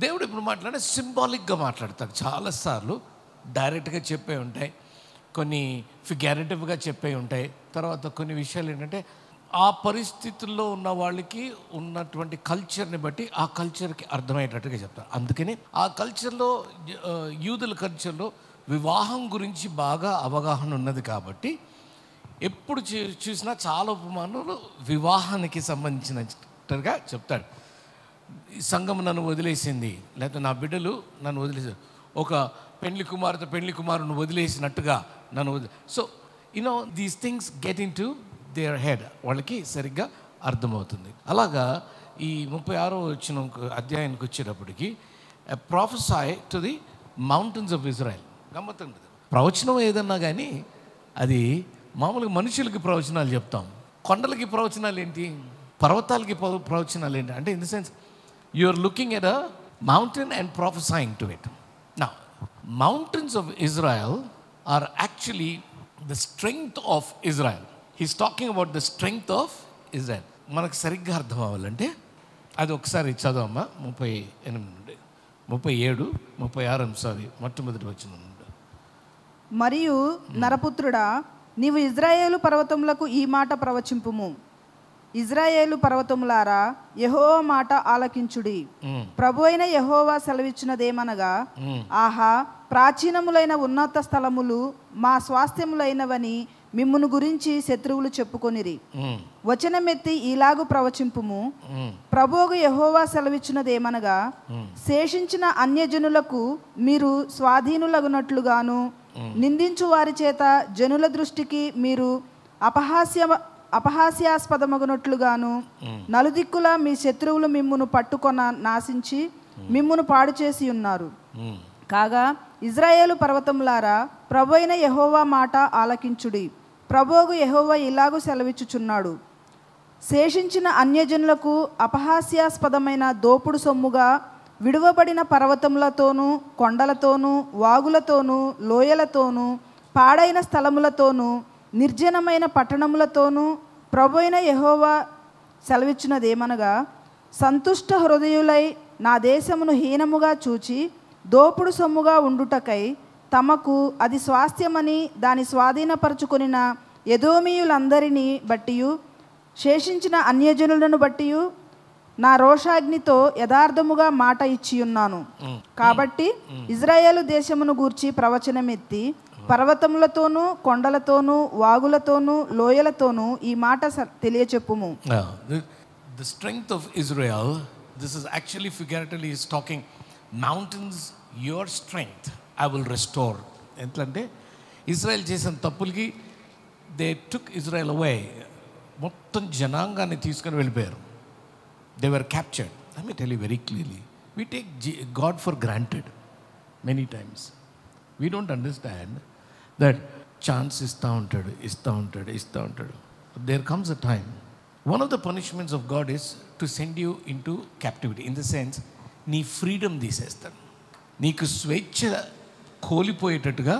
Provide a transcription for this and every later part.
దేవుడు ఇప్పుడు మాట్లాడే సింబాలిక్గా మాట్లాడతాడు. చాలాసార్లు డైరెక్ట్గా చెప్పే ఉంటాయి, కొన్ని ఫిగారేటివ్గా చెప్పే ఉంటాయి. తర్వాత కొన్ని విషయాలు ఏంటంటే ఆ పరిస్థితుల్లో ఉన్న వాళ్ళకి ఉన్నటువంటి కల్చర్ని బట్టి ఆ కల్చర్కి అర్థమయ్యేటట్టుగా చెప్తారు. అందుకని ఆ కల్చర్లో, యూదుల కల్చర్లో వివాహం గురించి బాగా అవగాహన ఉన్నది కాబట్టి ఎప్పుడు చూసినా చాలా ఉపమానాలు వివాహానికి సంబంధించినట్టుగా చెప్తాడు. ఈ సంఘం నన్ను వదిలేసింది, లేకపోతే నా బిడ్డలు నన్ను వదిలేసారు, ఒక పెళ్లి కుమారుని వదిలేసినట్టుగా నన్ను so these things get into their head, వాళ్ళకి సరిగ్గా అర్థమవుతుంది. అలాగా ఈ 36వ అధ్యాయానికి వచ్చేటప్పటికి prophesy to the mountains of Israel. గమ్మత్తుంది, ప్రవచనం ఏదన్నా కానీ అది మామూలుగా మనుషులకి ప్రవచనాలు చెప్తాం, కొండలకి ప్రవచనాలు ఏంటి, పర్వతాలకి ప్రవచనాలు ఏంటి అంటే in the sense you are looking at a mountain and prophesying to it. Now mountains of Israel are actually the strength of Israel. He's talking about the strength of Israel. మనకు సరిగ్గా అర్థం అవ్వాలంటే అది ఒకసారి చదవమ్మా, 38 నుండి 37, 36 మొట్టమొదటి వచనం. మరియు నరపుత్రుడా, నీవు ఇజ్రాయేలు పర్వతములకు ఈ మాట ప్రవచింపుము. ఇజ్రాయేలు పర్వతములారా, యెహోవా మాట ఆలకించుడి. ప్రభు అయిన యెహోవా సెలవిచ్చినదేమనగా, ఆహా, ప్రాచీనములైన ఉన్నత స్థలములు మా స్వాస్థ్యములైనవని మిమ్మును గురించి శత్రువులు చెప్పుకొనిరి. వచనమెత్తి ఈలాగు ప్రవచింపుము. ప్రభువు యెహోవా సెలవిచ్చినదేమనగా, శేషించిన అన్యజనులకు మీరు స్వాధీనులగునట్లుగాను, నిందించు వారి చేత జనుల దృష్టికి మీరు అపహాస్యాస్పదమగునట్లుగాను, నలుదిక్కుల మీ శత్రువులు మిమ్మును పట్టుకొన నాశించి మిమ్మును పాడు చేసి ఉన్నారు. కాగా ఇజ్రాయేలు పర్వతములారా, ప్రభు అయిన యెహోవా మాట ఆలకించుడి. ప్రభువు యెహోవా ఇలాగు సెలవిచ్చుచున్నాడు, శేషించిన అన్యజనులకు అపహాస్యాస్పదమైన దోపుడు సొమ్ముగా విడువబడిన పర్వతములతోనూ, కొండలతోనూ, వాగులతోనూ, లోయలతోనూ, పాడైన స్థలములతోనూ, నిర్జనమైన పట్టణములతోనూ ప్రభు అయిన యెహోవా సెలవిచ్చినదేమనగా, సంతుష్ట హృదయులై నా దేశమును హీనముగా చూచి దోపుడు సొమ్ముగా ఉండుటకై తమకు అది స్వాస్థ్యమని దాని స్వాధీనపరచుకొనిన ఎదోమీయులందరినీ బట్టియు శేషించిన అన్యజనులను బట్టియు నా రోషాగ్నితో యథార్థముగా మాట ఇచ్చియున్నాను. కాబట్టి ఇజ్రాయేలు దేశమును గూర్చి ప్రవచనమెత్తి పర్వతములతోనూ, కొండలతోనూ, వాగులతోనూ, లోయలతోనూ ఈ మాట తెలియచెప్పుము. The strength of Israel, this is actually figuratively is talking mountains, your strength I will restore. ఎంతంటే ఇజ్రాయెల్ చేసిన తప్పులకి దే టుక్ ఇజ్రాయెల్ అవే, మొత్తం జనాంగాన్ని తీసుకొని వెళ్ళిపోయారు. They were captured. Let me tell you very clearly, we take God for granted many times. We don't understand that chance ఇస్తూ ఉంటాడు. There comes a time, one of the punishments of God is to send you into captivity. In the sense, నీ freedom తీసేస్తాడు, నీకు స్వేచ్ఛ కోల్పోయేటట్టుగా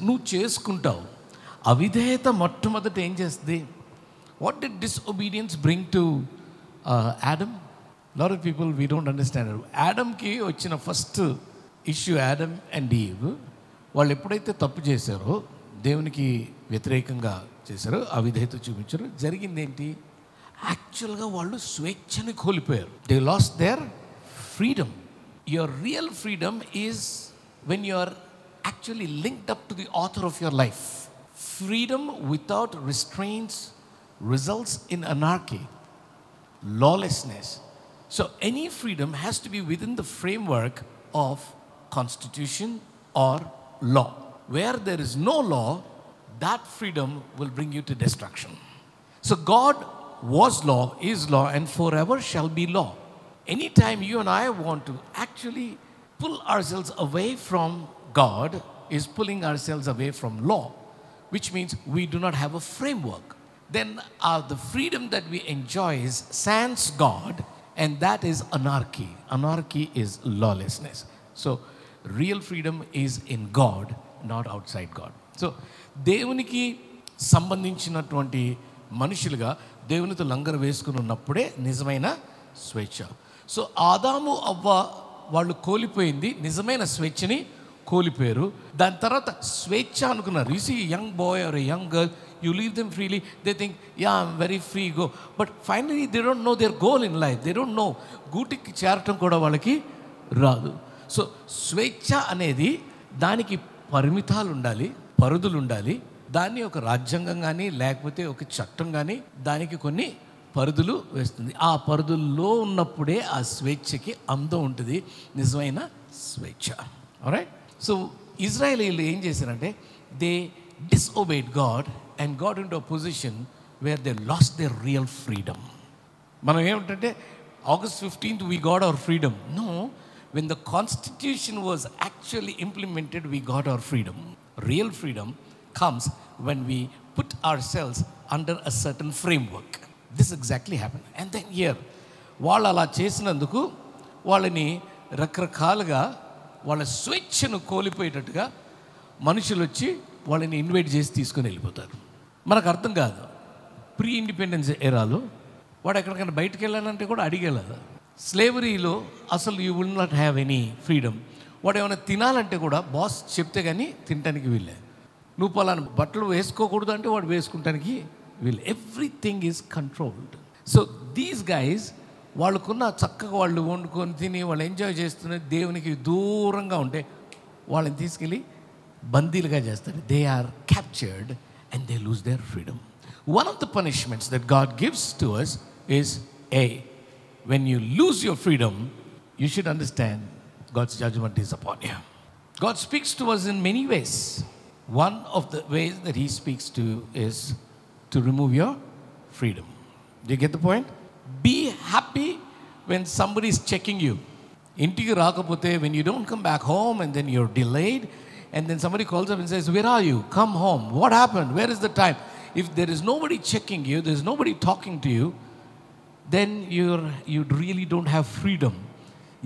నువ్వు చేసుకుంటావు. అవిధేయత మొట్టమొదట ఏం చేస్తుంది? What did disobedience bring to Adam? Lot of people, we don't understand it. Adamకి వచ్చిన first issue, Adam and Eve, వాళ్ళు ఎప్పుడైతే తప్పు చేశారో, దేవునికి వ్యతిరేకంగా చేశారో, అవిధేయత చూపించారో, జరిగింది ఏంటి? యాక్చువల్గా వాళ్ళు స్వేచ్ఛని కోల్పోయారు. They lost their freedom. Your real freedom is when you are actually linked up to the author of your life. Freedom without restraints results in anarchy, lawlessness. So any freedom has to be within the framework of constitution or law. Where there is no law, that freedom will bring you to destruction. So God was law, is law, and forever shall be law. Anytime you and I want to actually pull ourselves away from God, is pulling ourselves away from law, which means we do not have a framework. Then the freedom that we enjoy is sans God, and that is anarchy. Anarchy is lawlessness. So real freedom is in God, not outside God. So దేవునికి సంబంధించినటువంటి మనుషులుగా దేవునితో లంగరు వేసుకుని ఉన్నప్పుడే నిజమైన స్వేచ్ఛ. So ఆదాము అవ్వ వాళ్ళు కోల్పోయింది నిజమైన స్వేచ్ఛని కోల్పోయారు. దాని తర్వాత స్వేచ్ఛ అనుకున్నారు. You see young boy or a young girl, you leave them freely, they think ya I'm very free go, but finally they don't know their goal in life. They don't know గూటికి చేరటం కూడా వాళ్ళకి రాదు. So స్వేచ్ఛ అనేది దానికి పరిమితాలు ఉండాలి, పరిధులు ఉండాలి. దాన్ని ఒక రాజ్యాంగం కానీ లేకపోతే ఒక చట్టం కానీ దానికి కొన్ని పరిధులు వేస్తుంది. ఆ పరిధుల్లో ఉన్నప్పుడే ఆ స్వేచ్ఛకి అందం ఉంటుంది, నిజమైన స్వేచ్ఛ. ఆల్రైట్. సో ఇజ్రాయేలీలు ఏం చేశారంటే they disobeyed God and got into a position where they lost their real freedom. మనం ఏమిటంటే August 15th we got our freedom. No, when the constitution was actually implemented, we got our freedom. Real freedom comes when we put ourselves under a certain framework. This exactly happened. And then here వాళ్ళు అలా చేసినందుకు వాళ్ళని రకరకాలుగా వాళ్ళ స్వేచ్ఛను కోల్పోయేటట్టుగా మనుషులు వచ్చి వాళ్ళని ఇన్వైట్ చేసి తీసుకొని వెళ్ళిపోతారు. మనకు అర్థం కాదు. ప్రీ ఇండిపెండెన్స్ ఎరాలో వాడు ఎక్కడికైనా బయటకు వెళ్ళాలంటే కూడా అడిగేలాగా. స్లేవరీలో అసలు you will not have any freedom. వాడు ఏమైనా తినాలంటే కూడా బాస్ చెప్తే కానీ తినడానికి వీళ్ళే. నువ్వు పలానా బట్టలు వేసుకోకూడదు అంటే వాడు వేసుకుంటానికి వీళ్ళు. Everything is controlled. So these guys వాళ్ళకున్న చక్కగా వాళ్ళు వండుకొని తిని వాళ్ళు ఎంజాయ్ చేస్తున్న దేవునికి దూరంగా ఉంటే వాళ్ళని తీసుకెళ్ళి బందీలుగా చేస్తారు. They are captured and they lose their freedom. One of the punishments that God gives to us is when you lose your freedom, you should understand God's judgment is upon you. God speaks to us in many ways. One of the ways that He speaks to you is to remove your freedom. Do you get the point? Be happy when somebody is checking you. Intiki rakapothe, when you don't come back home and then you're delayed, and then somebody calls up and says, "Where are you? Come home. What happened? Where is the time?" If there is nobody checking you, there is nobody talking to you, then you really don't have freedom.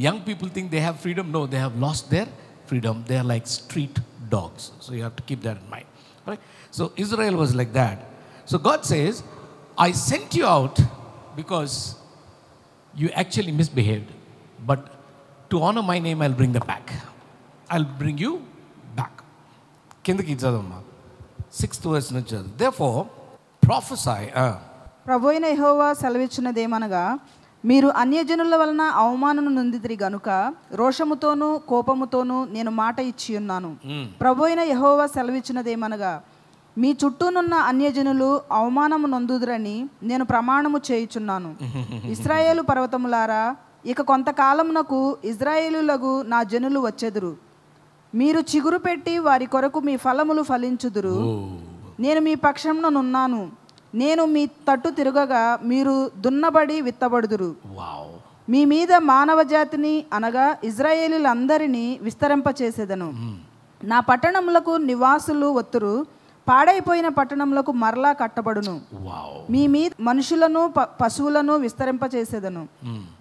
Young people think they have freedom. No, they have lost their freedom. They are like street dogs. So you have to keep that in mind. Right? So Israel was like that. So God says, I sent you out because you actually misbehaved. But to honor my name, I'll bring them back. I'll bring you back. Kindaki chadavamma. 6th verse నుంచి. Therefore prophesy. ప్రభువైన యెహోవా సెలవిచ్చినదేమనగా, మీరు అన్యజనుల వలన అవమానము నొందితిరి గనుక రోషముతోనూ కోపముతోనూ నేను మాట ఇచ్చి ఉన్నాను. ప్రభువైన యెహోవా సెలవిచ్చినదేమనగా, మీ చుట్టూనున్న అన్యజనులు అవమానము నొందుదురని నేను ప్రమాణము చేయుచున్నాను. ఇశ్రాయేలు పర్వతములారా, ఇక కొంతకాలమునకు ఇశ్రాయేలులకు నా జనులు వచ్చెదురు. మీరు చిగురు పెట్టి వారి కొరకు మీ ఫలములు ఫలించుదురు. నేను మీ పక్షంలోనున్నాను. నేను మీ తట్టు తిరగగా మీరు దున్నబడి విత్తబడుదురు. మీ మీద మానవ జాతిని అనగా ఇశ్రాయేలీలందరినీ విస్తరింపచేసేదను. నా పట్టణములకు నివాసులు వత్తురు. పాడైపోయిన పట్టణములకు మరలా కట్టబడును. మీ మీద మనుషులను పశువులను విస్తరింపచేసేదను.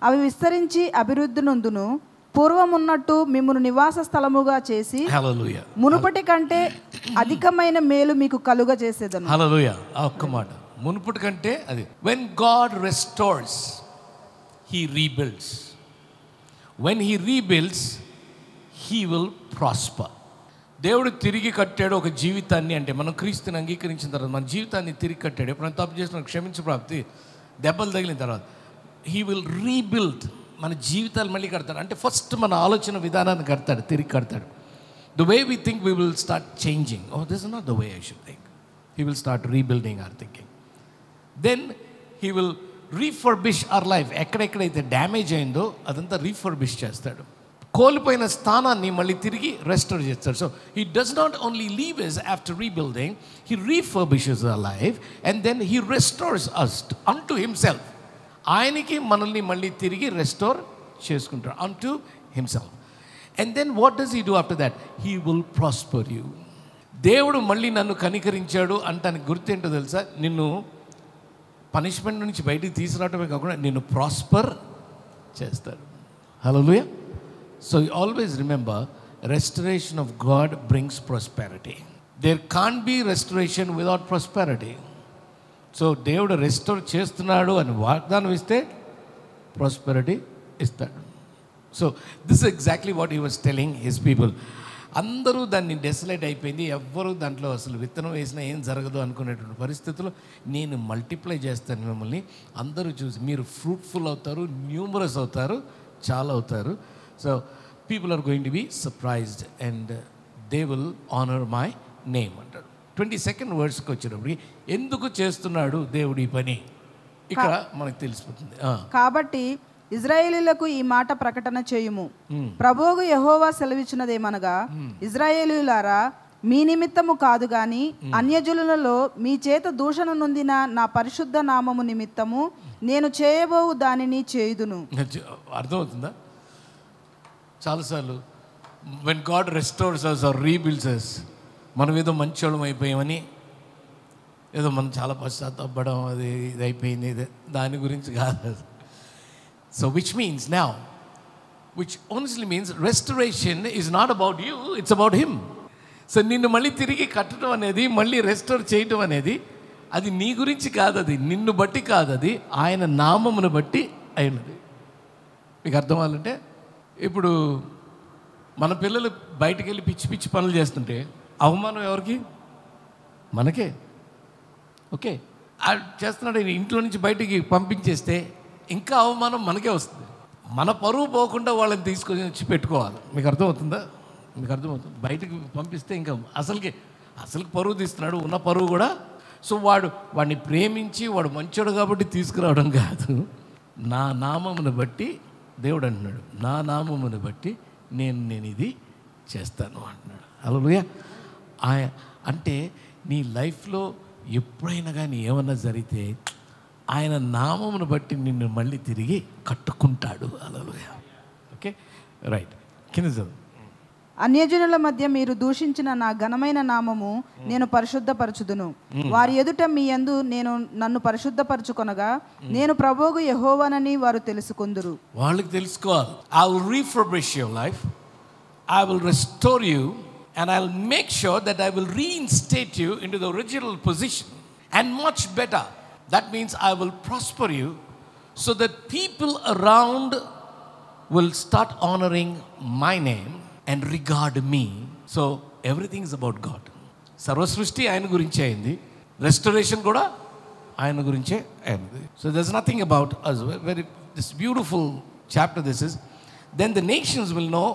అవి విస్తరించి అభివృద్ధి నొందును. పూర్వమున్నట్టు మిమ్మును నివాస స్థలముగా చేసి మునుపటి కంటే అధికమైన మేలు మీకు కలుగ చేసేదను. హల్లెలూయా. ఒక్క మాట, మునుపటి కంటే అది. When God restores, He rebuilds. When He rebuilds, He will prosper. దేవుడు తిరిగి కట్టాడు ఒక జీవితాన్ని. అంటే మనం క్రీస్తుని అంగీకరించిన తర్వాత మన జీవితాన్ని తిరిగి కట్టాడు. ఎప్పుడైనా తప్పు చేసిన క్షమించు ప్రాప్తి, దెబ్బలు తగిలిన తర్వాత He will rebuild. మన జీవితాలు మళ్ళీ కడతాడు. అంటే ఫస్ట్ మన ఆలోచన విధానాన్ని కడతాడు, తిరిగి కడతాడు. The way we think we will start changing. Oh this is not the way I should think. He will start rebuilding our thinking. Then he will refurbish our life. ఎక్కడెక్కడైతే డ్యామేజ్ అయిందో అదంతా refurbish చేస్తాడు. కోల్పోయిన స్థానాన్ని మళ్ళీ తిరిగి restore చేస్తాడు. So he does not only leave us after rebuilding, he refurbishes our life and then he restores us unto himself. ఆయనకి మనల్ని మళ్ళీ తిరిగి రెస్టోర్ చేసుకుంటాడు unto himself. And then what does he do after that? He will prosper you. దేవుడు మళ్ళీ నన్ను కనికరించాడు అంటానికి గుర్తేంటో తెలుసా? నిన్ను పనిష్మెంట్ నుంచి బయటికి తీసుకురావటమే కాకుండా నిన్ను ప్రాస్పర్ చేస్తాడు. Hallelujah. So you always remember, restoration of God brings prosperity. There can't be restoration without prosperity. So దేవుడు రెస్టోర్ చేస్తున్నాడు అని వాగ్దానం ఇస్తే ప్రాస్పెరిటీ ఇస్తాడు. So this exactly what he was telling his people. అందరూ దాన్ని డెసలేట్ అయిపోయింది, ఎవ్వరూ దాంట్లో అసలు విత్తనం వేసినా ఏం జరగదు అనుకునేటువంటి పరిస్థితుల్లో నేను మల్టిప్లై చేస్తాను మిమ్మల్ని, అందరూ చూసి మీరు ఫ్రూట్ఫుల్ అవుతారు, న్యూమరస్ అవుతారు, చాలా అవుతారు. So people are going to be surprised and they will honour my name అంటాడు. 22nd వర్డ్స్కి వచ్చేటప్పటికి ఎందుకు చేస్తున్నాడు దేవుడు ఈ పని ఇక్కడ మనకు తెలిసిపోతుంది. కాబట్టి ఇజ్రాయేలీలకు ఈ మాట ప్రకటన చేయుము, ప్రభువు యెహోవా సెలవిచ్చినదేమనగా, ఇజ్రాయేలీయులారా, మీ నిమిత్తము కాదు గాని అన్యజనులలో మీ చేత దూషణ నొందిన నా పరిశుద్ధ నామము నిమిత్తము నేను చేయబోవు దానిని చేయుదును. అర్థమవుతుందా? చాలాసార్లు when God restores us or rebuilds us, మనం ఏదో మంచోళం అయిపోయామని ఏదో మనం చాలా పశ్చాత్తాపడడం, అది ఇది అయిపోయింది, ఇది దాని గురించి కాదు. So which means now, which only means restoration is not about you, it's about him. So నిన్ను మళ్ళీ తిరిగి కట్టడం అనేది, మళ్ళీ రెస్టోర్ చేయటం అనేది, అది నీ గురించి కాదు, అది నిన్ను బట్టి కాదు, అది ఆయన నామమును బట్టి అయినది. మీకు అర్థం అవ్వాలంటే, ఇప్పుడు మన పిల్లలు బయటికి వెళ్ళి పిచ్చి పిచ్చి పనులు చేస్తుంటే అవమానం ఎవరికి? మనకే. ఓకే, చేస్తున్నాడు, ఇంట్లో నుంచి బయటికి పంపించేస్తే ఇంకా అవమానం మనకే వస్తుంది. మన పరువు పోకుండా వాళ్ళని తీసుకొని వచ్చి పెట్టుకోవాలి. మీకు అర్థమవుతుందా? మీకు అర్థమవుతుంది. బయటికి పంపిస్తే ఇంకా అసలు పరువు తీస్తున్నాడు, ఉన్న పరువు కూడా. సో వాడిని ప్రేమించి వాడు మంచోడు కాబట్టి తీసుకురావడం కాదు, నా నామమును బట్టి దేవుడు అంటున్నాడు, నా నామమును బట్టి నేను ఇది చేస్తాను అంటున్నాడు. హల్లెలూయా. అంటే నీ లైఫ్లో ఎప్పుడైనా కానీ ఏమన్నా జరిగితే ఆయన నామమును బట్టి నిన్ను మళ్ళీ తిరిగి కట్టుకుంటాడు. హల్లెలూయా. Okay, right. కింద చదువు. అన్యజనుల మధ్య మీరు దూషించిన నా ఘనమైన నామము నేను పరిశుద్ధపరచుదును, వారి ఎదుట మీ యందు నేను నన్ను పరిశుద్ధపరచుకొనగా నేను ప్రభువు యెహోవానని వారు తెలుసుకొందురు. వాళ్ళకి తెలుసుకోవాలి. I will refurbish your life, I will restore you, and I will make sure that I will reinstate you into the original position and much better. That means I will prosper you so that people around will start honoring my name and regard me. So everything is about God. సర్వ సృష్టి ఆయన గురించే అయింది, restoration కూడా ఆయన గురించే అయింది. So there's nothing about us. Very this beautiful chapter this is. Then the nations will know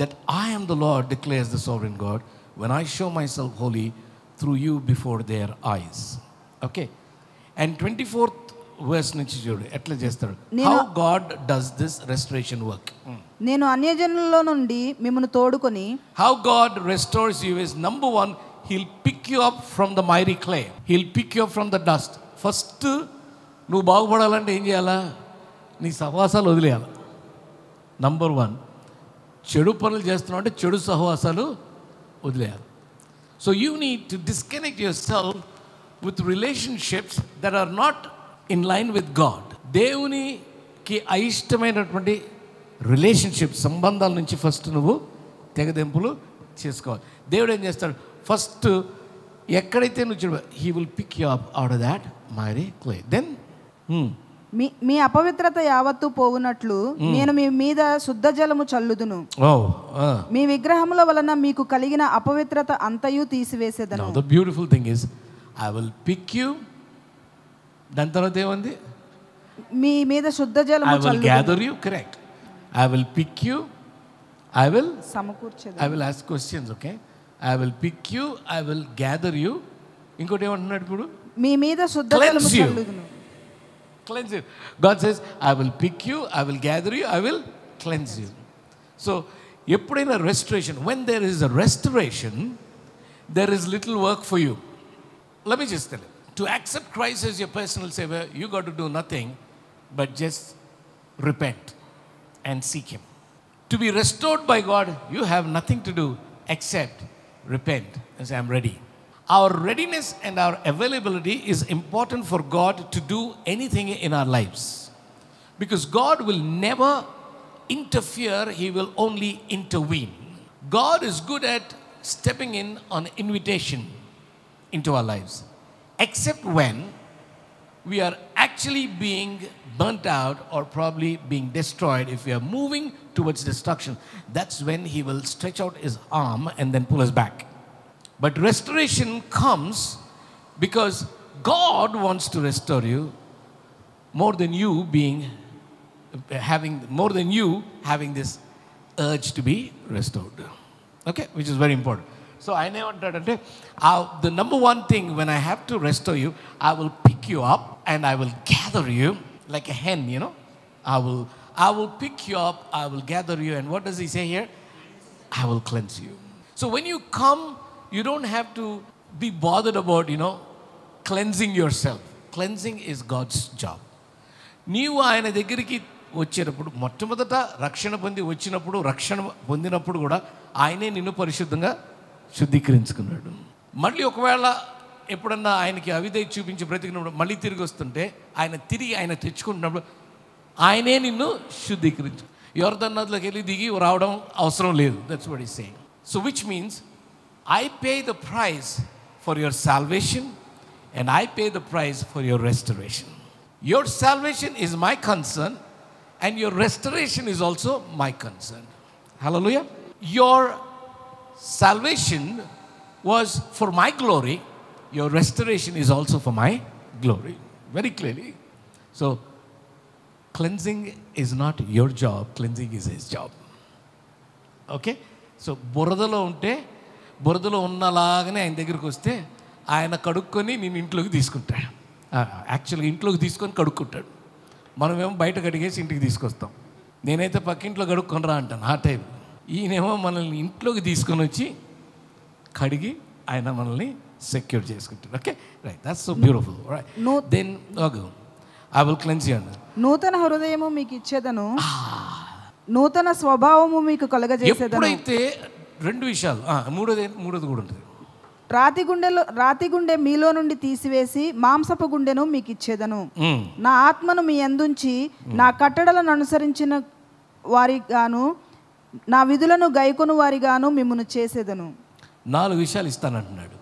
that I am the Lord, declares the sovereign God, when I show myself holy through you before their eyes. Okay, and 24th verse నుంచి చూడు ఎట్లా చేస్తాడు. How God does this restoration work. నేను అన్యజనులలో నుండి మిమ్మును తోడుకొని, How God restores you is, number one, he'll pick you up from the miry clay, he'll pick you up from the dust. First నువ్వు బాగుపడాలంటే ఏం చేయాలా? నీ సహవాసాలు వదిలేయాలి. నంబర్ వన్, చెడు పనులు చేస్తున్నావు అంటే చెడు సహవాసాలు వదిలేయాలి. So you need to disconnect yourself with relationships that are not in line with God. దేవునికి అయిష్టమైనటువంటి రిలేషన్షిప్ సంబంధాల నుంచి ఫస్ట్ నువ్వు తెగదెంపులు చేసుకోవాలి. దేవుడు ఏం చేస్తాడు? ఫస్ట్ ఎక్కడైతే నువ్వు చూడ, he will pick you up out of that miry clay. Then మీ అపవిత్రత యావత్తు పోవునట్లు నేను మీ మీద శుద్ధ జలము చల్లుదును, మీ విగ్రహముల వలన మీకు కలిగిన అపవిత్రత అంతయు తీసివేసేదను. The beautiful thing is, I will pick you. దాని తర్వాత ఏముంది? మీ మీద శుద్ధ జలము I will gather you. Correct. I will pick you, I will సమకూర్చేది. I will ask questions. Okay, I will pick you, I will gather you. ఇంకోటి ఏమంటున్నాడు ఇప్పుడు? మీ మీద శుద్ధ జలము చల్లుదును. Cleanse you. God says, I will pick you, I will gather you, I will cleanse you. So, ఎప్పుడైనా restoration, when there is a restoration, there is little work for you. Let me just tell you, to accept Christ as your personal savior, you got to do nothing but just repent and seek him. To be restored by God, you have nothing to do except repent and say, I'm ready. Our readiness and our availability is important for God to do anything in our lives. Because God will never interfere, he will only intervene. God is good at stepping in on invitation into our lives, except when we are actually being burnt out or probably being destroyed. If we are moving towards destruction, that's when he will stretch out his arm and then pull us back. But restoration comes because God wants to restore you more than you having this urge to be restored. Okay, which is very important. So I never did. The number one thing when I have to restore you, I will pick you up and I will gather you like a hen, you know. I will pick you up, I will gather you, and what does he say here? I will cleanse you. So when you come, you don't have to be bothered about, cleansing yourself. Cleansing is God's job. నీవు ఆయన దగ్గరికి వచ్చేటప్పుడు మొట్టమొదట రక్షణ పొందినప్పుడు కూడా ఆయనే నిన్ను పరిశుద్ధంగా శుద్ధీకరించుకున్నాడు. మళ్ళీ ఒకవేళ ఎప్పుడన్నా ఆయనకి అవిధేయత చూపించి బ్రతికినప్పుడు మళ్ళీ తిరిగి వస్తుంటే ఆయన తెచ్చుకుంటున్నప్పుడు ఆయనే నిన్ను శుద్ధీకరించు. యోర్దాను నదిలోకి వెళ్ళి దిగి రావడం అవసరం లేదు. That's what he saying. So which means I pay the price for your salvation and I pay the price for your restoration. Your salvation is my concern and your restoration is also my concern. Hallelujah. Your salvation was for my glory. Your restoration is also for my glory. Very clearly. So, cleansing is not your job. Cleansing is his job. Okay? So, బురదలో ఉన్నలాగానే ఆయన దగ్గరికి వస్తే ఆయన కడుక్కొని నేను ఇంట్లోకి తీసుకుంటాడు. యాక్చువల్గా ఇంట్లోకి తీసుకొని కడుక్కుంటాడు. మనమేమో బయట కడిగేసి ఇంటికి తీసుకొస్తాం. నేనైతే పక్కింట్లో కడుక్కొని రా అంటాను ఆ టైం. ఈయనేమో మనల్ని ఇంట్లోకి తీసుకొని వచ్చి కడిగి ఆయన మనల్ని సెక్యూర్ చేసుకుంటాడు. Okay, right, that's so beautiful. Right, then I will cleanse you. నూతన హృదయము మీకు ఇచ్చేదను, నూతన స్వభావము మీకు కలుగజేసేదను. ఎప్పుడైతే రెండు విషయాలు, మూడోది కూడా ఉంటుంది. రాతి గుండె మీలో నుండి తీసివేసి మాంసపు గుండెను మీకు ఇచ్చేదను. నా ఆత్మను మీ యందుంచి నా కట్టడలను అనుసరించిన వారిగాను నా విధులను గైకొను వారిగాను మిమ్మును చేసేదను. 4 విషయాలు ఇస్తానంటున్నాడు,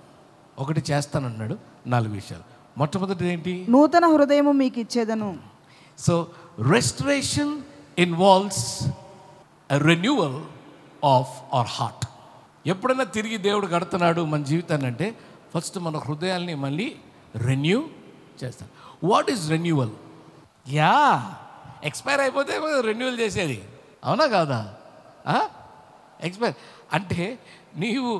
ఒకటి చేస్తానంటున్నాడు. 4 విషయాలు. మొట్టమొదటి ఏంటి? నూతన హృదయము మీకు ఇచ్చేదను. So restoration involves a renewal of our heart. ఎప్పుడైనా తిరిగి దేవుడు కడుతున్నాడు మన జీవితాన్ని అంటే ఫస్ట్ మన హృదయాల్ని మళ్ళీ రెన్యూ చేస్తాడు. What is renewal? ఎక్స్పైర్ అయిపోతే రెన్యూవల్ చేసేది, అవునా కాదా? ఎక్స్పైర్ అంటే నీవు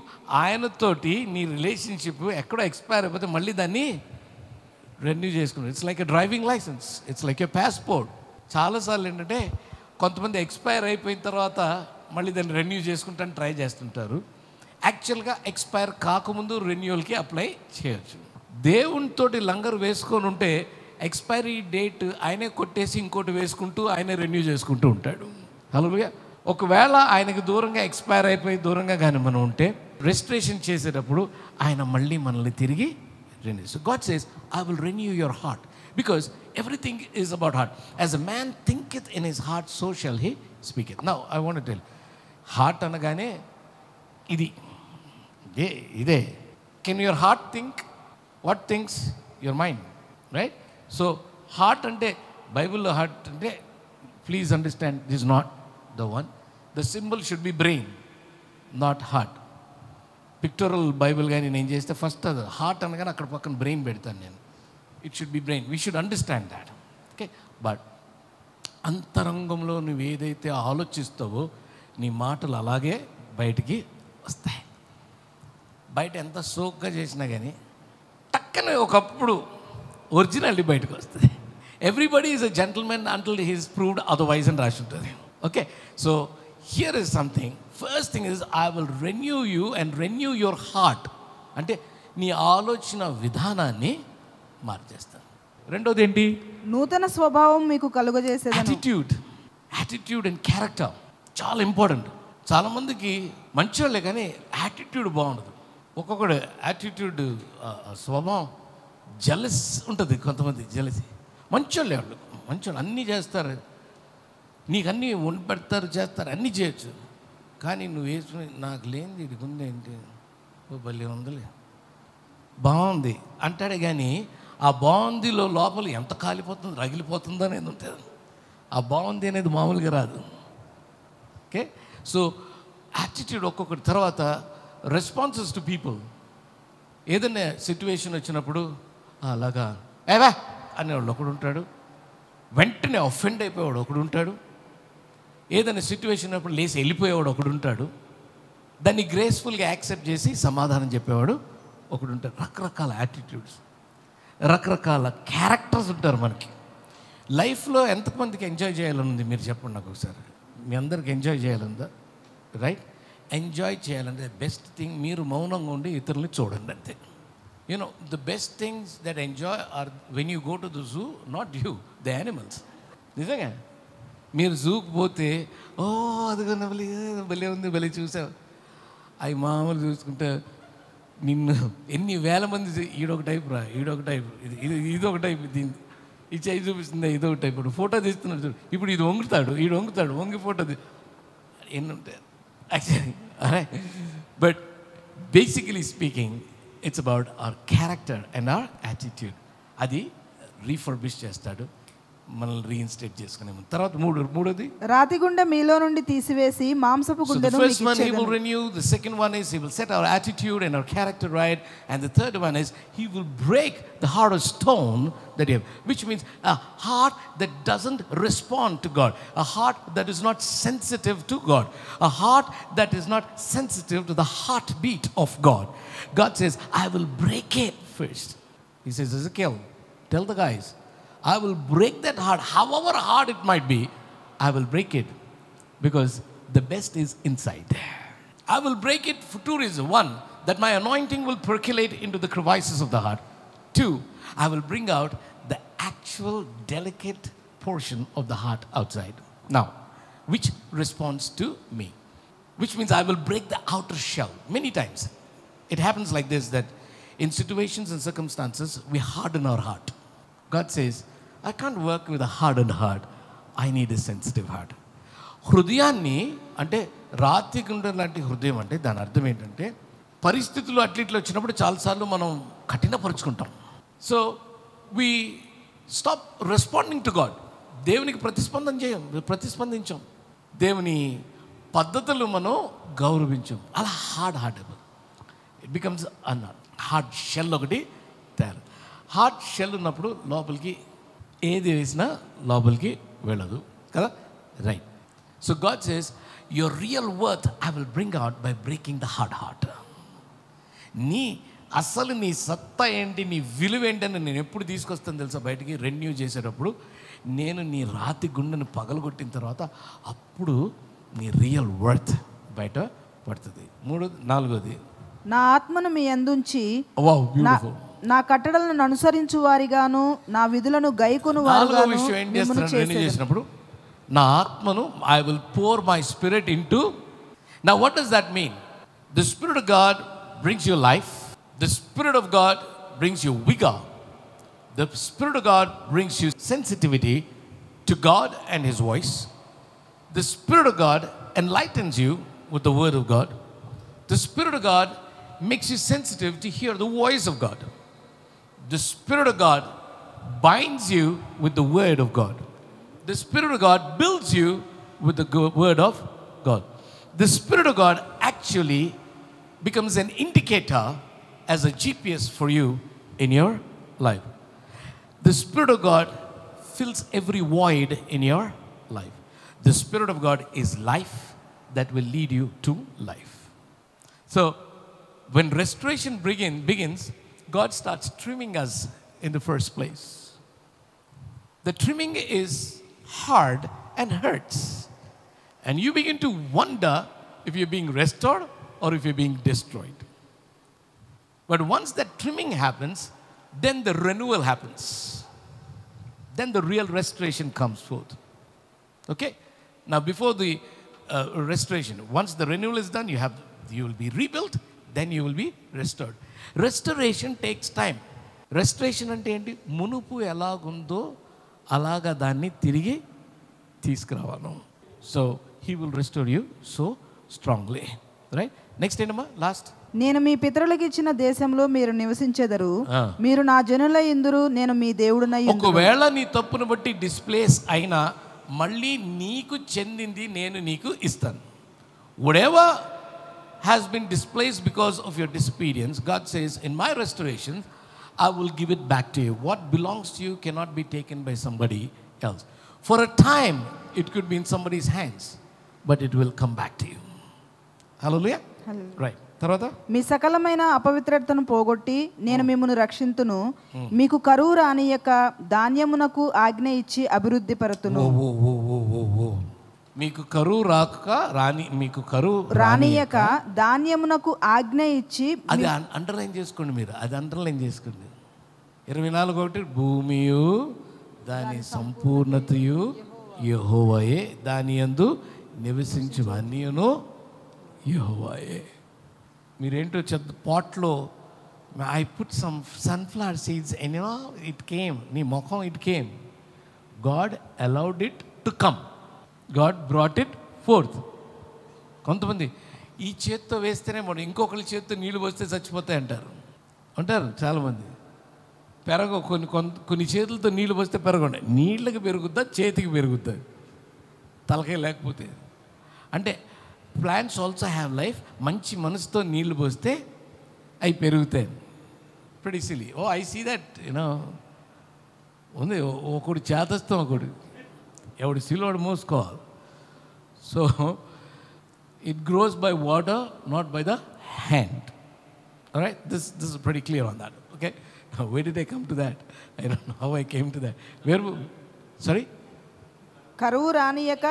ఆయనతోటి నీ రిలేషన్షిప్ ఎక్కడో ఎక్స్పైర్ అయిపోతే మళ్ళీ దాన్ని రెన్యూ చేసుకున్నాడు. It's like a driving licence, it's like a passport. చాలాసార్లు ఏంటంటే కొంతమంది ఎక్స్పైర్ అయిపోయిన తర్వాత మళ్ళీ దాన్ని రెన్యూ చేసుకుంటాను ట్రై చేస్తుంటారు. యాక్చువల్గా ఎక్స్పైర్ కాకముందు రెన్యూవల్కి అప్లై చేయొచ్చు. దేవునితోటి లంగర్ వేసుకొని ఉంటే ఎక్స్పైరీ డేట్ ఆయనే కొట్టేసి ఇంకోటి వేసుకుంటూ ఆయనే రెన్యూ చేసుకుంటూ ఉంటాడు. హల్లెలూయా. ఒకవేళ ఆయనకు దూరంగా ఎక్స్పైర్ అయిపోయి దూరంగా కానీ మనం ఉంటే రెస్టరేషన్ చేసేటప్పుడు ఆయన మళ్ళీ మనల్ని తిరిగి renew. So God says I will renew your heart because everything is about heart. As a man thinketh in his heart so shall he speaketh. Now I want to tell, heart అనగానే ఇదే. Can your heart think what thinks your mind, right? So heart అంటే బైబిల్లో heart అంటే please understand this not the one. The symbol should be brain, not heart. Pictorial Bible కానీ నేను చేస్తే first అది heart అనగానే అక్కడ పక్కన బ్రెయిన్ పెడతాను నేను. It should be brain. We should understand that. Okay, but అంతరంగంలో నువ్వు ఏదైతే ఆలోచిస్తావో నీ మాటలు అలాగే బయటికి వస్తాయి. బయట ఎంత సోక్గా చేసినా కానీ టక్కనే ఒకప్పుడు ఒరిజినాలిటీ బయటకు వస్తుంది. Everybody is a gentlemen until he is proved otherwise అని రాసి ఉంటుంది. Okay, so here is something. First thing is I will renew you and renew your heart. అంటే నీ ఆలోచన విధానాన్ని మార్చేస్తాను. రెండోది ఏంటి? నూతన స్వభావం మీకు కలుగజేసేది. యాటిట్యూడ్ అండ్ క్యారెక్టర్ చాలా ఇంపార్టెంట్. చాలామందికి మంచోళ్ళే కానీ యాటిట్యూడ్ బాగుండదు. ఒక్కొక్కడు యాటిట్యూడ్ స్వభావం జెలస్ ఉంటుంది. కొంతమంది జెలసీ. మంచోళ్ళే వాళ్ళు, మంచోళ్ళు అన్నీ చేస్తారు, నీకు అన్నీ వండి పెడతారు, చేస్తారు, అన్నీ చేయొచ్చు. కానీ నువ్వు వేసుకుని నాకు లేనిది ఇది ఉందేంటి, ఓ బల్లి ఉందిలే బాగుంది అంటాడే కానీ ఆ బాగుందిలో లోపల ఎంత కాలిపోతుంది రగిలిపోతుందో అనేది ఉంటుంది. ఆ బాగుంది అనేది మామూలుగా రాదు. ఓకే, సో యాటిట్యూడ్ ఒక్కొక్కటి. తర్వాత రెస్పాన్సెస్ టు పీపుల్. ఏదైనా సిచ్యువేషన్ వచ్చినప్పుడు అలాగా ఏవా అనేవాళ్ళు ఒకడు ఉంటాడు, వెంటనే అఫెండ్ అయిపోయేవాడు ఒకడు ఉంటాడు, ఏదైనా సిచ్యువేషన్ అప్పుడు లేచి వెళ్ళిపోయేవాడు ఒకడు ఉంటాడు, దాన్ని గ్రేస్ఫుల్గా యాక్సెప్ట్ చేసి సమాధానం చెప్పేవాడు ఒకడు ఉంటాడు. రకరకాల యాటిట్యూడ్స్, రకరకాల క్యారెక్టర్స్ ఉంటారు మనకి. లైఫ్లో ఎంతమందికి ఎంజాయ్ చేయాలనుంది మీరు చెప్పండి నాకు ఒకసారి. మీ అందరికి ఎంజాయ్ చేయాలందా? రైట్, ఎంజాయ్ చేయాలంటే బెస్ట్ థింగ్ మీరు మౌనంగా ఉండి ఇతరుల్ని చూడండి అంతే. You know the best things that enjoy are when you go to the zoo, not you, the animals. నిజంగా మీరు జూకి పోతే ఓ అదిగో భలే ఉంది, భలే చూసావు, అవి మామూలు చూసుకుంటే నిన్ను ఎన్ని వేల మంది ఈడొక టైప్ రా, ఈడొక టైప్, ఇదొక టైప్, దీన్ని ఈ చేయి చూపిస్తుంది ఇదొక టైప్. ఇప్పుడు ఫోటో తీస్తున్నాడు చూడు, ఇప్పుడు ఇది వంగుతాడు, ఈడు వంగుతాడు, వంగి ఫోటో ఎన్ని ఉంటాయి actually. But basically speaking it's about our character and our attitude. అది రీఫర్బిష్ చేస్తాడు, మనల్ని రీఇన్స్టేట్ చేసుకునే ముందు. తర్వాత మూడోది రాతి గుండె మీలో నుండి తీసివేసి మాంసపు గుండెను మీకు ఇచ్చేదను. He will renew. The second one is he will set our attitude and our character right, and the third one is he will break the heart of stone that you have, which means a heart that doesn't respond to God, a heart that is not sensitive to God, a heart that is not sensitive to the heartbeat of God. God says, I will break it first. He says, Ezekiel, tell the guys, I will break that heart, however hard it might be, I will break it, because the best is inside. I will break it for two reasons. One, that my anointing will percolate into the crevices of the heart. Two, I will bring out the actual delicate portion of the heart outside. Now, which responds to me? Which means I will break the outer shell. Many times, it happens like this, that in situations and circumstances, we harden our heart. God says, I can't work with a hardened heart. I need a sensitive heart. హృదయాన్ని అంటే రాతి గుండె లాంటి హృదయం అంటే దాని అర్థం ఏంటంటే, పరిస్థితులు అట్లిట్లు వచ్చినప్పుడు చాలాసార్లు మనం కఠినపరుచుకుంటాం. So we stop responding to God. దేవునికి ప్రతిస్పందించాం, దేవుని పద్ధతులు మనం గౌరవించాం. అలా హార్డ్ ఇట్ బికమ్స్ అన్న హార్డ్ షెల్ ఒకటి తయారు. హార్డ్ షెల్ ఉన్నప్పుడు లోపలికి ఏది వేసినా లోపలికి వెళ్ళదు కదా, right? So God says, your real worth I will bring out by breaking the hard heart. అసలు నీ సత్తా ఏంటి, నీ విలువ ఏంటని నేను ఎప్పుడు తీసుకొస్తాను తెలుసా బయటికి? రెన్యూ చేసేటప్పుడు నేను నీ రాతి గుండెను పగలగొట్టిన తర్వాత అప్పుడు నీ రియల్ వర్త్ బయట పడుతుంది. నాలుగోది, నా ఆత్మను మీ యందుంచి వావ్ బ్యూటిఫుల్, నా కట్టడలను అనుసరించు వారిగాను నా విధులను గైకొను వారుగాను విషయం ఏం చేస్తాను చేసినప్పుడు, నా ఆత్మను I will pour my spirit into. Now what does that mean? The spirit of God brings you life, the spirit of God brings you vigour, the spirit of God brings you sensitivity to God and his voice, the spirit of God enlightens you with the word of God, the spirit of God makes you sensitive to hear the voice of God. The Spirit of God binds you with the Word of God. The Spirit of God builds you with the Word of God. The Spirit of God actually becomes an indicator as a GPS for you in your life. The Spirit of God fills every void in your life. The Spirit of God is life that will lead you to life. So, when restoration begins, God starts trimming us in the first place. The trimming is hard and hurts. And you begin to wonder if you're being restored or if you're being destroyed. But once that trimming happens, then the renewal happens. Then the real restoration comes forth. Okay? Now, before the restoration, once the renewal is done, you will be rebuilt, then you will be restored. Restoration takes time. Restoration అంటే ఏంటి? మునుపు ఎలాగుందో అలాగా దాన్ని తిరిగి తీసుకురావాలి. So he will restore you so strongly, right? Next ఏంటమ్మా? Last, నేను మీ పితరులకు ఇచ్చిన దేశంలో మీరు నివసించెదరు, మీరు నా జనుల ఇందురు, నేను మీ దేవుడునై. ఒకవేళ నీ తప్పును బట్టి డిస్ప్లేస్ అయినా మళ్ళీ నీకు చెందింది నేను నీకు ఇస్తాను. whatever has been displaced because of your disobedience, God says, in my restoration I will give it back to you. What belongs to you cannot be taken by somebody else. For a time it could be in somebody's hands, but it will come back to you. Hallelujah. Right. తర్వాత మీ సకలమైన అపవిత్రతను పోగొట్టి నేను మిమ్మును రక్షింతును, మీకు కరువు రానియక ధాన్యమునకు ఆజ్ఞ ఇచ్చి అభివృద్ధి పరతును. మీకు కరువు మీకు కరువు రానియక ధాన్యమునకు ఆజ్ఞ ఇచ్చి. అది అండర్లైన్ చేసుకోండి మీరు, అది అండర్లైన్ చేసుకోండి. 24:1 భూమియు దాని సంపూర్ణతయు యెహోవాయే, దాని యందు నివసించు అన్నియును యెహోవాయే. మీరేంటో పాట్లో I put some sunflower seeds and it came, నీ ముఖం it came. God allowed it to come, God brought it forth. కొంతమంది ఈ చేత్తో వేస్తేనే మనం ఇంకొకరి చేత్తో నీళ్ళు పోస్తే చచ్చిపోతాయి అంటారు చాలామంది. కొన్ని చేతులతో నీళ్ళు పోస్తే పెరగండి, నీళ్ళకి పెరుగుద్దా చేతికి పెరుగుద్దా తలకాయ లేకపోతే అంటే. Plants also have life. మంచి మనసుతో నీళ్లు పోస్తే అవి పెరుగుతాయి pretty silly. I see that, ఉంది ఒకడు చేతస్తాం, ఒకడు ఎవడు సిలోడు మోసుకోవాలి. So it grows by water, not by the hand. All right, this is pretty clear on that. Okay, now where did I come to that? I don't know how I came to that. Sorry, కరువు రానియక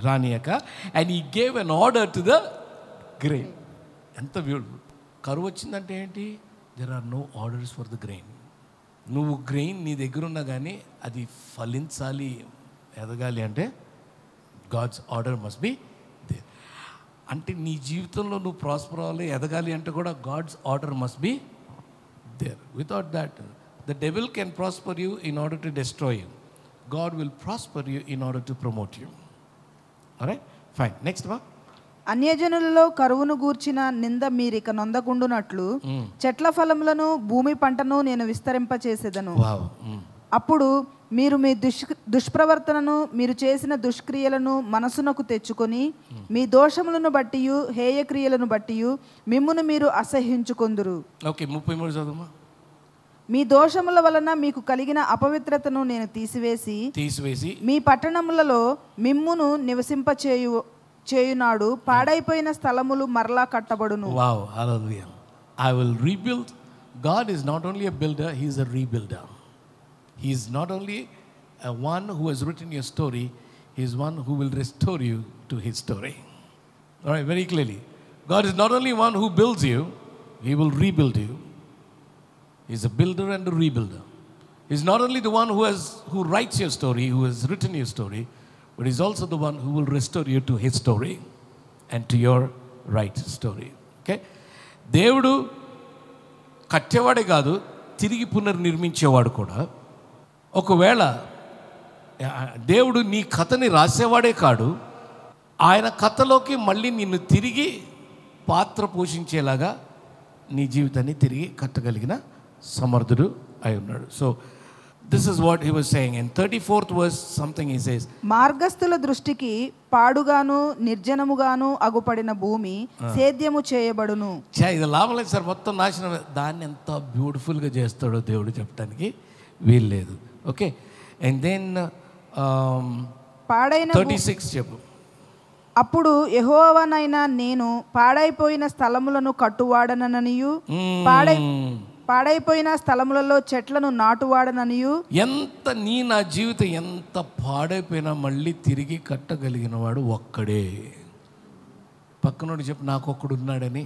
రానియక and he gave an order to the grain. ఎంత beautiful. కరువు వచ్చిందంటే ఏంటి? there are no orders for the grain. నువ్వు grain నీ దగ్గర ఉన్నా కానీ అది ఫలించాలి, ఎదగాలి అంటే God's order must be there. అంటే నీ జీవితంలో నువ్వు ప్రాస్పర్ అవ్వాలి, ఎదగాలి అంటే కూడా God's order must be there. Without that the devil can prosper you in order to destroy you. God will prosper you in order to promote you. All right, fine. Next one. అన్యజనులలో కరువును గూర్చిన నింద మీరిక నొందకుండునట్లు చెట్ల ఫలములను భూమి పంటను నేను విస్తరింపచేసేదను. అప్పుడు మీరు మీ దుష్ప్రవర్తనను మీరు చేసిన దుష్క్రియలను మనసునకు తెచ్చుకొని మీ దోషములను బట్టి హేయ క్రియలను బట్టి మిమ్మును మీరు అసహ్యించుకొందురు. ఓకే, 33 చదువుమా. మీ దోషముల వలన మీకు కలిగిన అపవిత్రతను నేను తీసివేసి మీ పట్టణములలో మిమ్మును నివసింపచేయునాడు. పాడైపోయిన స్థలములు మరలా కట్టబడును. Wow, hallelujah. I will rebuild. God is not only a builder, he is a rebuilder. He is not only a one who has written your story, he is one who will restore you to his story. All right, very clearly. God is not only one who builds you, he will rebuild you. He is a builder and a rebuilder. He is not only the one who writes your story, who has written your story, but he is also the one who will restore you to his story and to your right story. Okay? దేవుడు కట్టేవాడే కాదు, తిరిగి పునర్నిర్మించేవాడు కూడా. ఒకవేళ దేవుడు నీ కథని రాసేవాడే కాడు, ఆయన కథలోకి మళ్ళీ నిన్ను తిరిగి పాత్ర పోషించేలాగా నీ జీవితాన్ని తిరిగి కట్టగలిగిన సమర్థుడు అయి ఉన్నాడు. So this is what he was saying. In 34th verse something he says, మార్గస్థుల దృష్టికి పాడుగాను నిర్జనముగాను అగుపడిన భూమి సేద్యము చేయబడును. ఇది లాభం లేదు సార్, మొత్తం నాశనం. దాన్ని ఎంత బ్యూటిఫుల్గా చేస్తాడో దేవుడు చెప్పడానికి వీల్లేదు. ఓకే, అండ్ దెన్ 36 చెప్పు. అప్పుడు యెహోవానైన నేను పాడైపోయిన స్థలములను కట్టువాడననియు పాడైపోయిన స్థలములలో చెట్లను నాటువాడననియు. ఎంత నా జీవితం ఎంత పాడైపోయినా మళ్ళీ తిరిగి కట్టగలిగిన వాడు ఒక్కడే. పక్కనోడు చెప్పు, నాకొక్కడు ఉన్నాడని.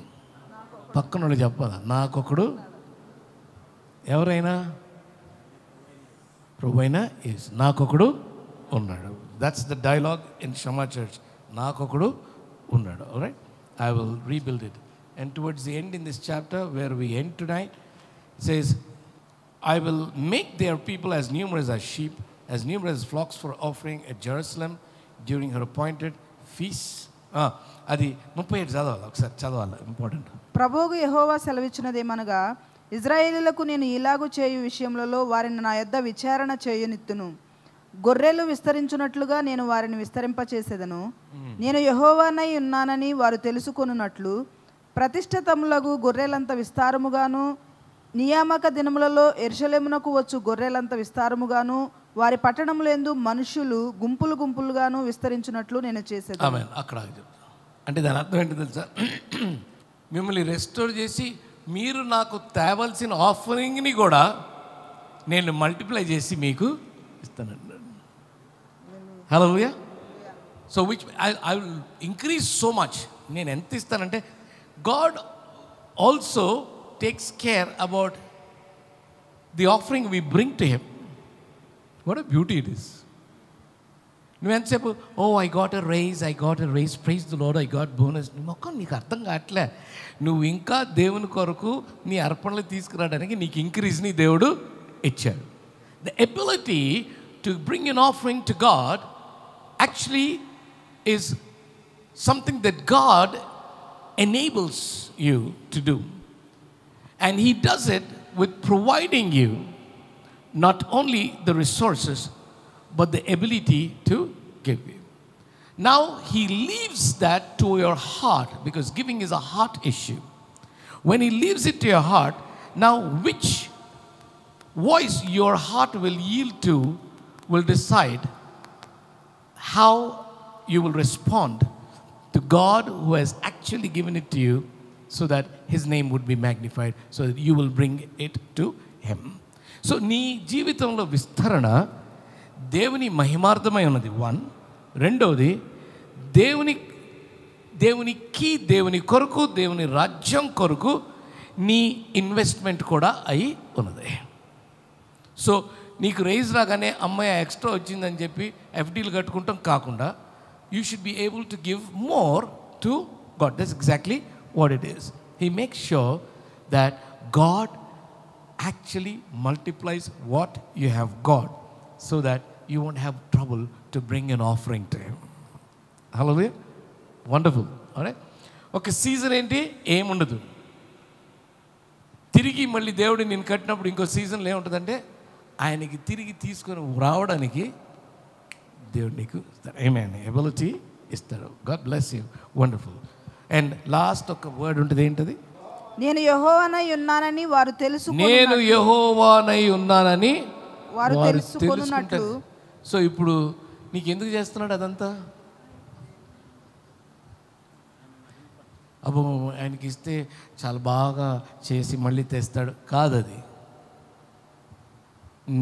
పక్కనోడు చెప్పాలా, నాకొక్కడు. ఎవరైనా ప్రభువైనా నాకొక్కడు ఉన్నాడు. That's the dialogue in Shama church. నాకొకడు ఉన్నాడు. alright, I will rebuild it. And towards the end in this chapter where we end tonight, it says, I will make their people as numerous as sheep, as numerous as flocks for offering at Jerusalem during her appointed feasts. అది 37 చదవాలి, ఒకసారి చదవాలి, important. ప్రభువు యెహోవా సెలవిచ్చినదేమనగా, ఇజ్రాయేలీయులకు నేను ఇలాగు చేయు విషయములలో వారిని నా యొద్ద విచారణ చేయనిత్తును. గొర్రెలు విస్తరించున్నట్లుగా నేను వారిని విస్తరింపచేసేదను. నేను యెహోవానై ఉన్నానని వారు తెలుసుకొనున్నట్లు ప్రతిష్ఠితములగు గొర్రెలంత విస్తారముగాను, నియామక దినములలో యెరూషలేమునకు వచ్చు గొర్రెలంత విస్తారముగాను, వారి పట్టణములందు మనుషులు గుంపులు గుంపులుగాను విస్తరించున్నట్లు నేను చేసేది. ఆమేన్. అక్కడ అంటే దాని అర్థం ఏంటి తెలుసా? మిమ్మల్ని రెస్టోర్ చేసి మీరు నాకు తేవలసిన ఆఫరింగ్ని కూడా నేను మల్టిప్లై చేసి మీకు ఇస్తానండి. Hallelujah. So which I will increase so much. నేను ఎంత ఇస్తానంటే God also takes care about the offering we bring to him. What a beauty it is. నువ్వు ఎంతసేపు I got a raise praise the Lord, I got bonus. మొక్క నీకు అర్థం కావట్లే. నువ్వు ఇంకా దేవుని కొరకు నీ అర్పణలు తీసుకురావడానికి నీకు ఇంక్రీజ్ని దేవుడు ఇచ్చాడు. The ability to bring an offering to God actually is something that God enables you to do, and he does it with providing you not only the resources but the ability to give you. Now he leaves that to your heart, because giving is a heart issue. When he leaves it to your heart, now which voice your heart will yield to will decide how you will respond to God who has actually given it to you, so that his name would be magnified, so that you will bring it to him. So నీ జీవితంలో విస్తరణ దేవుని మహిమార్థమై ఉన్నది. 1. రెండవది దేవునికి దేవుని కొరకు, దేవుని రాజ్యం కొరకు నీ ఇన్వెస్ట్మెంట్ కూడా అయి ఉన్నది. సో నీకు రైజ్ రాగానే అమ్మాయి ఎక్స్ట్రా వచ్చిందని చెప్పి ఎఫ్డీలు కట్టుకుంటాం కాకుండా you should be able to give more to God. That's exactly what it is. He makes sure that God actually multiplies what you have got, so that you won't have trouble to bring an offering to him. Hallelujah. Wonderful. All right. Okay, season ఏంటి? ఏముండదు. తిరిగి మళ్ళీ దేవుడు నేను కట్టినప్పుడు ఇంకో సీజన్లో ఏముంటుందంటే ఆయనకి తిరిగి తీసుకొని రావడానికి దేవుడు నీకు ఆమేన్ ఎబిలిటీ ఇస్తాడు. God bless you. Wonderful. And last ఒక వర్డ్ ఉంటుంది. ఏంటది? నేను యెహోవానై ఉన్నానని వారు తెలుసుకొనున్నట్లు. సో ఇప్పుడు నీకు ఎందుకు చేస్తున్నాడు అదంతా? అబ్బో ఆయనకి ఇస్తే చాలా బాగా చేసి మళ్ళీ తెస్తాడు కాదు. అది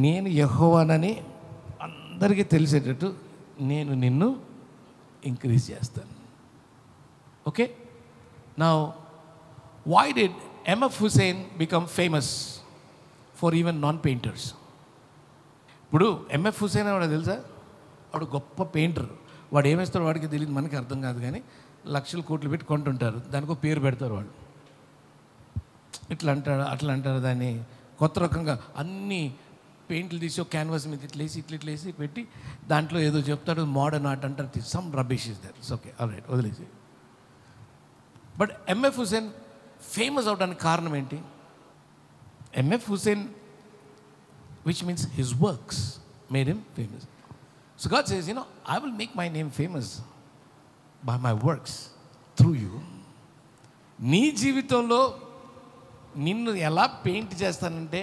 నేను యెహోవానని అందరికీ తెలిసేటట్టు నేను నిన్ను ఇంక్రీజ్ చేస్తాను. Okay. Now why did MF Husain become famous for even non painters? ఇప్పుడు ఎంఎఫ్ హుసేన్ వాడు తెలుసా? వాడు గొప్ప పెయింటర్. వాడు ఏమేస్తాడో వాడికి తెలియదు, మనకి అర్థం కాదు. కానీ లక్షలు కోట్లు పెట్టి కొంటుంటారు, దానికి పేరు పెడతారు. వాడు ఇట్లా అంటాడు అట్లా అంటారు, దాన్ని కొత్త రకంగా అన్నీ పెయింట్లు తీసి ఒక క్యాన్వాస్ మీద ఇట్లేసి పెట్టి దాంట్లో ఏదో చెప్తాడు, మోడర్న్ ఆర్ట్ అంటారు. Some rubbish is that. It's okay, alright, వదిలేసి. బట్ ఎంఎఫ్ హుసేన్ ఫేమస్ అవడానికి కారణం ఏంటి? MF Husain, which means his works made him famous. So God says, I will make my name famous by my works through you. నీ జీవితంలో నిన్ను ఎలా paint చేస్తానంటే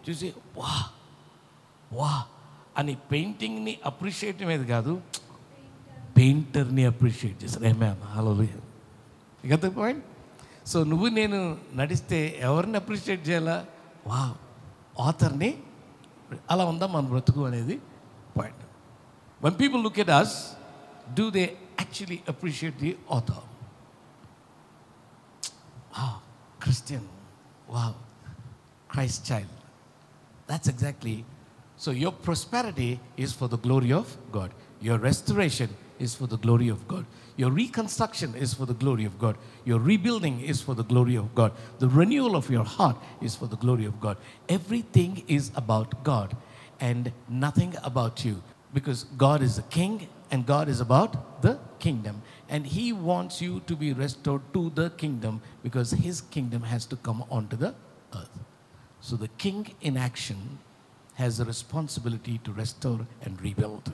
చూసి వా అని పెయింటింగ్ని అప్రిషియేట్ అనేది కాదు, పెయింటర్ని అప్రిషియేట్ చేస్తాను. Hallelujah. You get the point? So నువ్వు నేను నడిస్తే ఎవరిని అప్రిషియేట్ చేయాలా? ఆథర్ని. అలా ఉందా మన బ్రతుకు అనేది point. One people look at us, do they actually appreciate the author? Christian, Christ child. That's exactly. So your prosperity is for the glory of God. Your restoration is for the glory of God. Your reconstruction is for the glory of God. Your rebuilding is for the glory of God. The renewal of your heart is for the glory of God. Everything is about God and nothing about you, because God is the king and God is about the kingdom, and he wants you to be restored to the kingdom, because his kingdom has to come onto the earth. So the king in action has a responsibility to restore and rebuild.